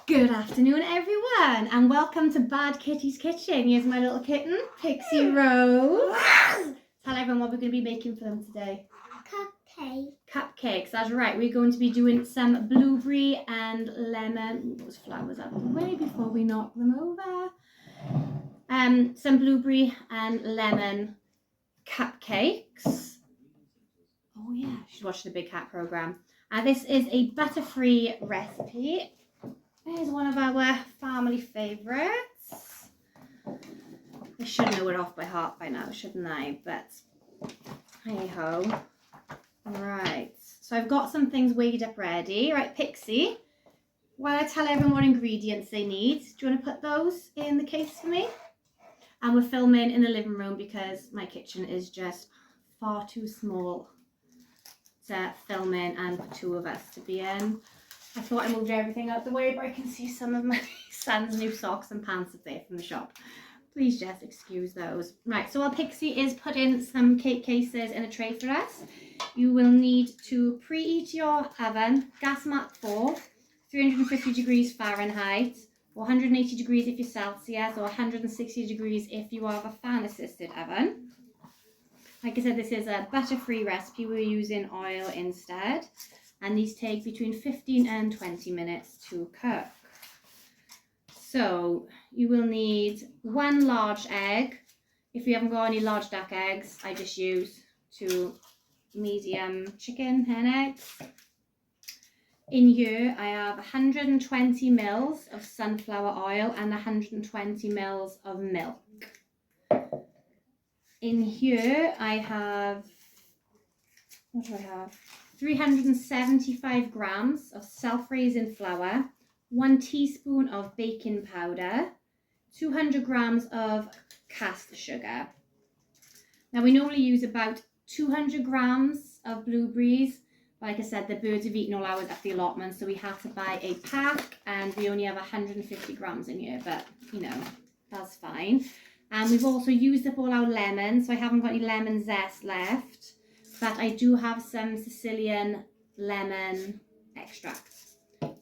Good afternoon, everyone, and welcome to Bad Kitty's Kitchen. Here's my little kitten, Pixie Rose. Tell everyone what we're going to be making for them today. Cupcakes, that's right. We're going to be doing some blueberry and lemon. Those flowers out of the way before we knock them over. Some blueberry and lemon cupcakes. Oh yeah, you should watch the Big Cat program. This is a butter-free recipe. Here's one of our family favourites. I should know it off by heart by now, shouldn't I? But hey ho. Right, so I've got some things weighed up ready. Right, Pixie, while I tell everyone what ingredients they need, do you want to put those in the case for me? And we're filming in the living room because my kitchen is just far too small to film in and for two of us to be in. I thought I moved everything out the way, but I can see some of my son's new socks and pants up there from the shop. Please just excuse those. Right, so while Pixie is putting some cake cases in a tray for us, you will need to preheat your oven, gas mark 4, 350 degrees Fahrenheit, or 180 degrees if you're Celsius, or 160 degrees if you have a fan-assisted oven. Like I said, this is a butter-free recipe. We're using oil instead. And these take between 15 and 20 minutes to cook. So you will need 1 large egg. If you haven't got any large duck eggs, I just use 2 medium chicken hen eggs. In here, I have 120 mils of sunflower oil and 120 mils of milk. In here, I have, what do I have? 375 grams of self-raising flour, 1 teaspoon of baking powder, 200 grams of caster sugar. Now we normally use about 200 grams of blueberries. Like I said, the birds have eaten all ours at the allotment, so we had to buy a pack, and we only have 150 grams in here, but you know, that's fine. And we've also used up all our lemons, so I haven't got any lemon zest left. But I do have some Sicilian lemon extract.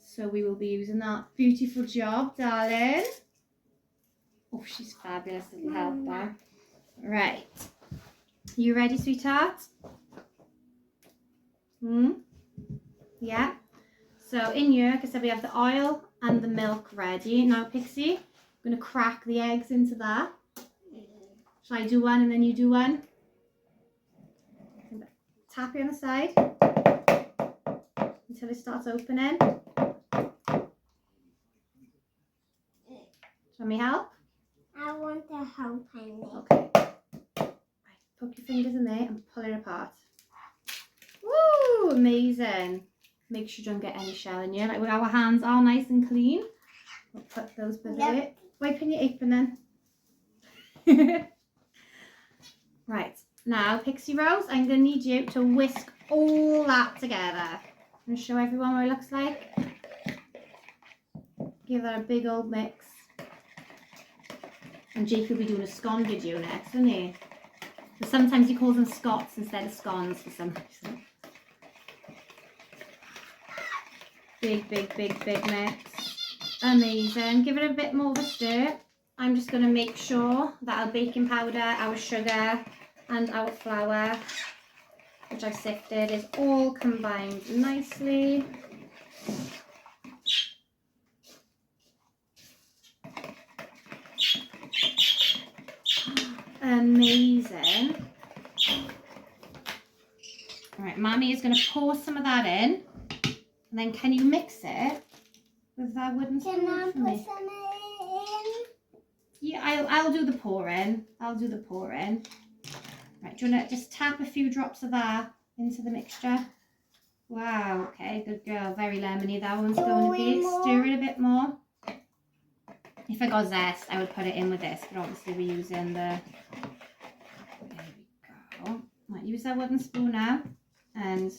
So we will be using that. Beautiful job, darling. Oh, she's fabulous little helper. Right. You ready, sweetheart? Yeah. So in here, like I said, we have the oil and the milk ready. Now, Pixie, I'm going to crack the eggs into that. Shall I do one and then you do one? Tap it on the side until it starts opening. Do you want me help? I want to help, honey. Okay. Right, poke your fingers in there and pull it apart. Woo! Amazing. Make sure you don't get any shell in here. Like our hands are nice and clean. We'll put those below it. Wipe in your apron then. Right. Now, Pixie Rose, I'm going to need you to whisk all that together. I'm going to show everyone what it looks like. Give that a big old mix. And Jake will be doing a scone video next, won't he? But sometimes he calls them scots instead of scones for some reason. Big, big, big, big mix. Amazing. Give it a bit more of a stir. I'm just going to make sure that our baking powder, our sugar, and our flour, which I've sifted, is all combined nicely. Amazing. All right, Mommy is going to pour some of that in, and then can you mix it with that wooden spoon? Can I for me? put some in? Yeah, I'll do the pouring. I'll do the pouring. Right, do you want to just tap a few drops of that into the mixture? Wow, okay, good girl. Very lemony that one's going to be. Stir it a bit more. If I got zest, I would put it in with this, but obviously we're using the... There we go. Right, use that wooden spoon now and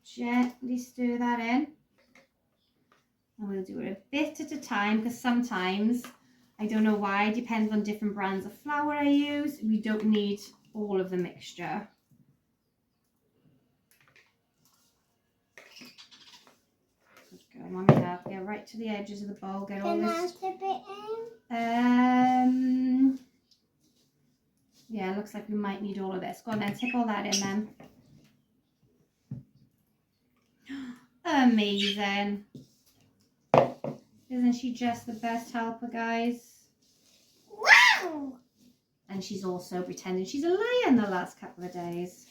gently stir that in. And we'll do it a bit at a time because sometimes, I don't know why, it depends on different brands of flour I use. We don't need all of the mixture. Good go, Mommy help. Get right to the edges of the bowl. Get all Can I this. tip it Yeah, looks like we might need all of this. Go on then, tip all that in then. Amazing. Isn't she just the best helper, guys? Wow! And she's also pretending she's a lion the last couple of days.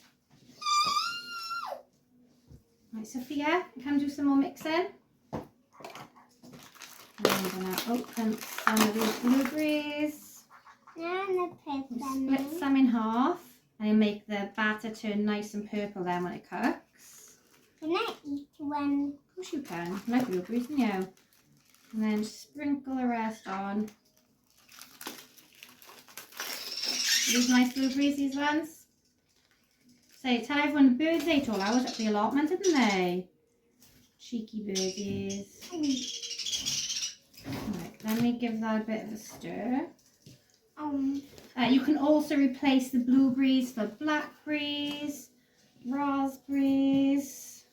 Right, Sophia, come do some more mixing. I'm going to open some of these blueberries. Now I'm going to put them Split in. some in half and make the batter turn nice and purple then when it cooks. Can I eat one? Of course you can. You like blueberries, don't you? And then sprinkle the rest on. These nice blueberries, these ones. So tell everyone the birds ate all ours at the allotment, didn't they? Cheeky birdies. Right, let me give that a bit of a stir. You can also replace the blueberries for blackberries, raspberries.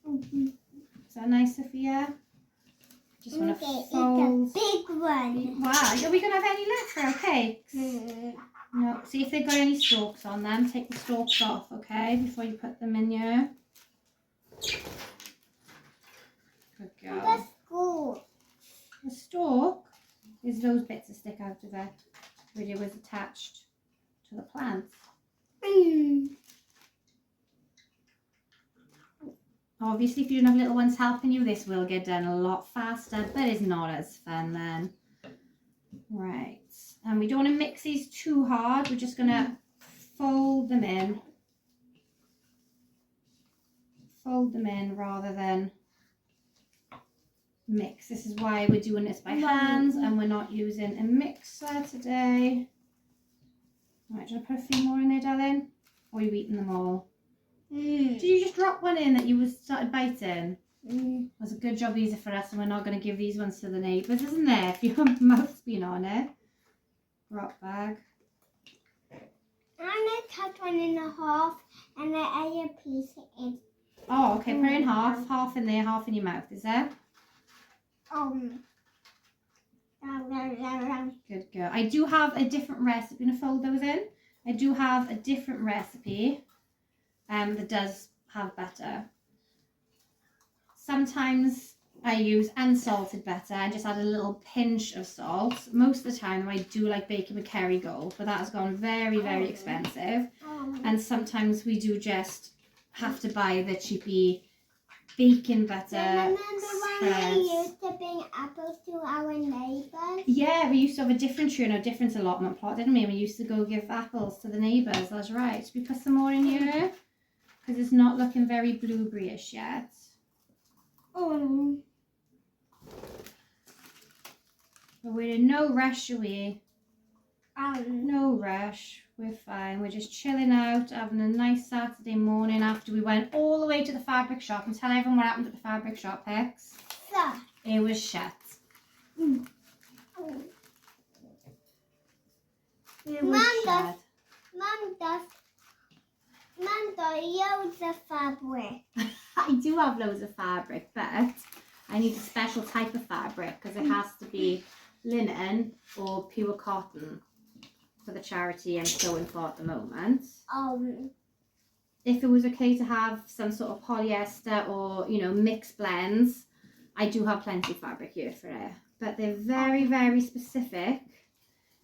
Is that nice, Sophia? Just want to fold. It's a big one. Wow, are we going to have any left for our cakes? No. See if they've got any stalks on them. Take the stalks off, okay, before you put them in here. Good girl. The school. The stalk is those bits that stick out of it where it was attached to the plant. Obviously, if you don't have little ones helping you, this will get done a lot faster, but it's not as fun then. Right, and we don't want to mix these too hard. We're just going to fold them in. Fold them in rather than mix. This is why we're doing this by hands and we're not using a mixer today. Right, do you want to put a few more in there, darling? Or are you eating them all? Did you just drop one in that you started biting? That's a good job these are for us and we're not going to give these ones to the neighbours, isn't there? If your mouth's been on it. Drop bag. I'm going to cut one in half and the other piece in. Oh, okay, put it in half. Half in there, half in your mouth, is there? Good girl. I do have a different recipe. I'm going to fold those in. I do have a different recipe that does have butter. Sometimes I use unsalted butter and just add a little pinch of salt. Most of the time I do like baking with Kerrygold, but that has gone very, very expensive. And sometimes we do just have to buy the cheapy baking butter. Remember when we used to bring apples to our neighbours? Yeah, we used to have a different tree and a different allotment plot, didn't we? We used to go give apples to the neighbours, that's right. Should we put some more in here? Because it's not looking very blueberry-ish yet. But we're in no rush, are we? No rush. We're fine. We're just chilling out, having a nice Saturday morning after we went all the way to the fabric shop. And tell everyone what happened at the fabric shop, Hex. It was shut. It was shut. Mum got loads of fabric. I do have loads of fabric, but I need a special type of fabric because it has to be linen or pure cotton for the charity I'm sewing for at the moment. If it was okay to have some sort of polyester or, you know, mixed blends, I do have plenty of fabric here for it. But they're very, very specific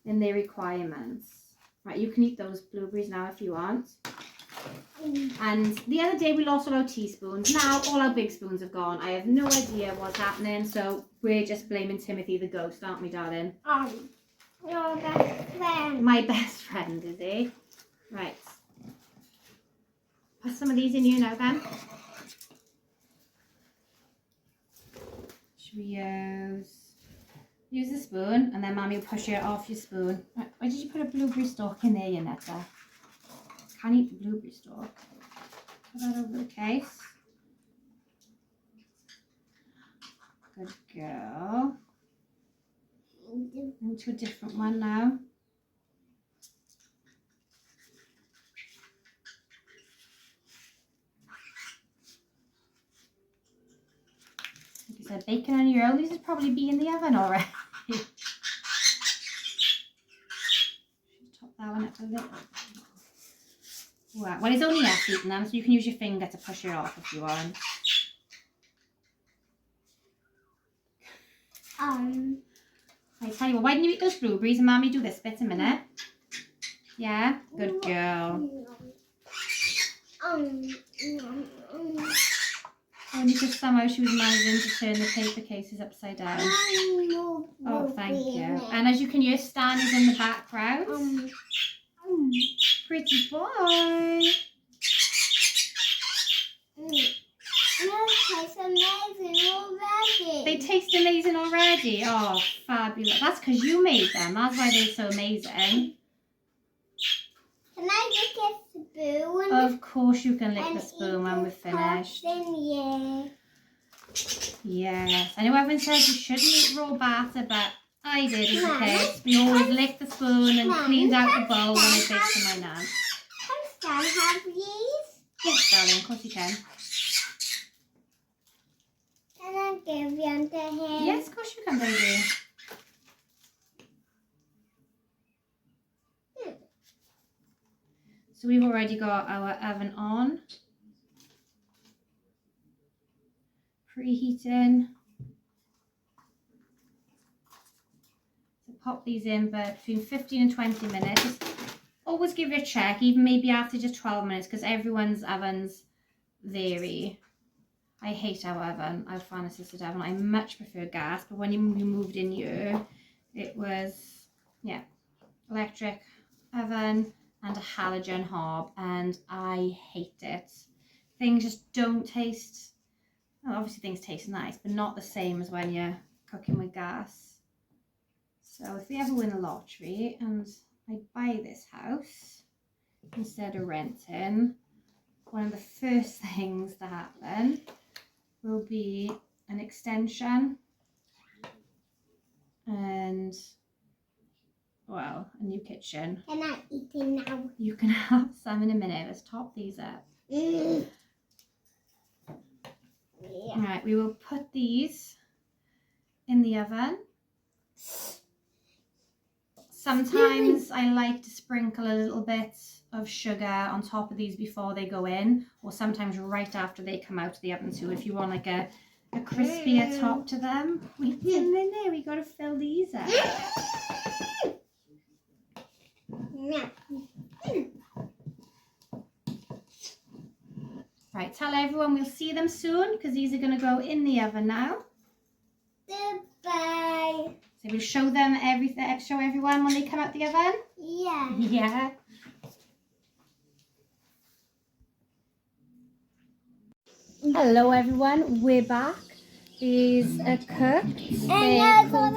in their requirements. Right, you can eat those blueberries now if you want. And the other day we lost all our teaspoons. Now all our big spoons have gone. I have no idea what's happening, so we're just blaming Timothy the ghost, aren't we, darling? Your best friend. My best friend, is he? Right. Put some of these in here now, then. Should we use the spoon, and then Mommy will push it off your spoon. Right. Why did you put a blueberry stalk in there, you nutter? Can't eat the blueberry stalk. Put that over the case. Good girl. Into a different one now. instead of baking on your own, these would probably be in the oven already. Top that one up a little. Wow. Well, it's only us eating them, so you can use your finger to push it off if you want. I tell you what, why didn't you eat those blueberries and Mommy do this bit a minute? Yeah? Good girl. Only because somehow she was managing to turn the paper cases upside down. Oh, thank you. And as you can hear, Stan is in the background. Pretty boy. They taste amazing already. Oh, fabulous. That's because you made them. That's why they're so amazing. Can I lick a spoon? Of course you can lick the spoon when we're finished. Yeah. Yes. I know everyone says you shouldn't eat raw batter, but I did as a kid. We always licked the spoon and cleaned out the bowl when I baked for my nan. Can Stan have these? Yes, darling. Of course you can. Can I give them to him? Yes, of course you can, baby. So we've already got our oven on. Preheating. So pop these in, but between 15 and 20 minutes. Just always give it a check, even maybe after just 12 minutes, because everyone's ovens vary. I hate our oven, our fan assisted oven. I much prefer gas, but when we moved in here, it was, yeah, electric oven and a halogen hob, and I hate it. Things just don't taste, well, obviously things taste nice, but not the same as when you're cooking with gas. So if we ever win the lottery and I buy this house instead of renting, one of the first things to happen will be an extension and, well, a new kitchen. Can I eat it now? You can have some in a minute. Let's top these up. Yeah. All right, we will put these in the oven. Sometimes I like to sprinkle a little bit of sugar on top of these before they go in, or sometimes right after they come out of the oven too, if you want like a crispier top to them. Wait a minute, we got to fill these up. Right, tell everyone we'll see them soon because these are going to go in the oven now. Goodbye. So we'll show them everything, show everyone when they come out the oven? Yeah. Yeah. Hello everyone, we're back. These are cooked. And those are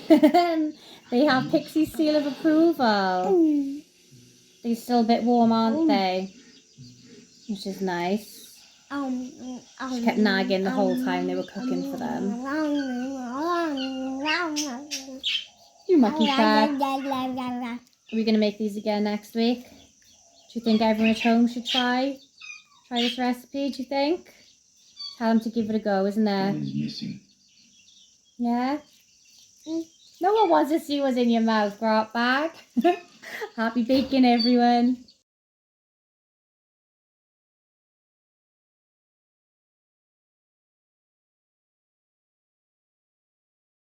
amazing. They have Pixie's seal of approval. They're still a bit warm, aren't they? Which is nice. She kept nagging the whole time they were cooking for them. You mucky cat. Are we going to make these again next week? Do you think everyone at home should try this recipe, do you think? Tell them to give it a go, isn't there? Yeah? No one wants to see what's in your mouth, grot bag. Happy baking, everyone.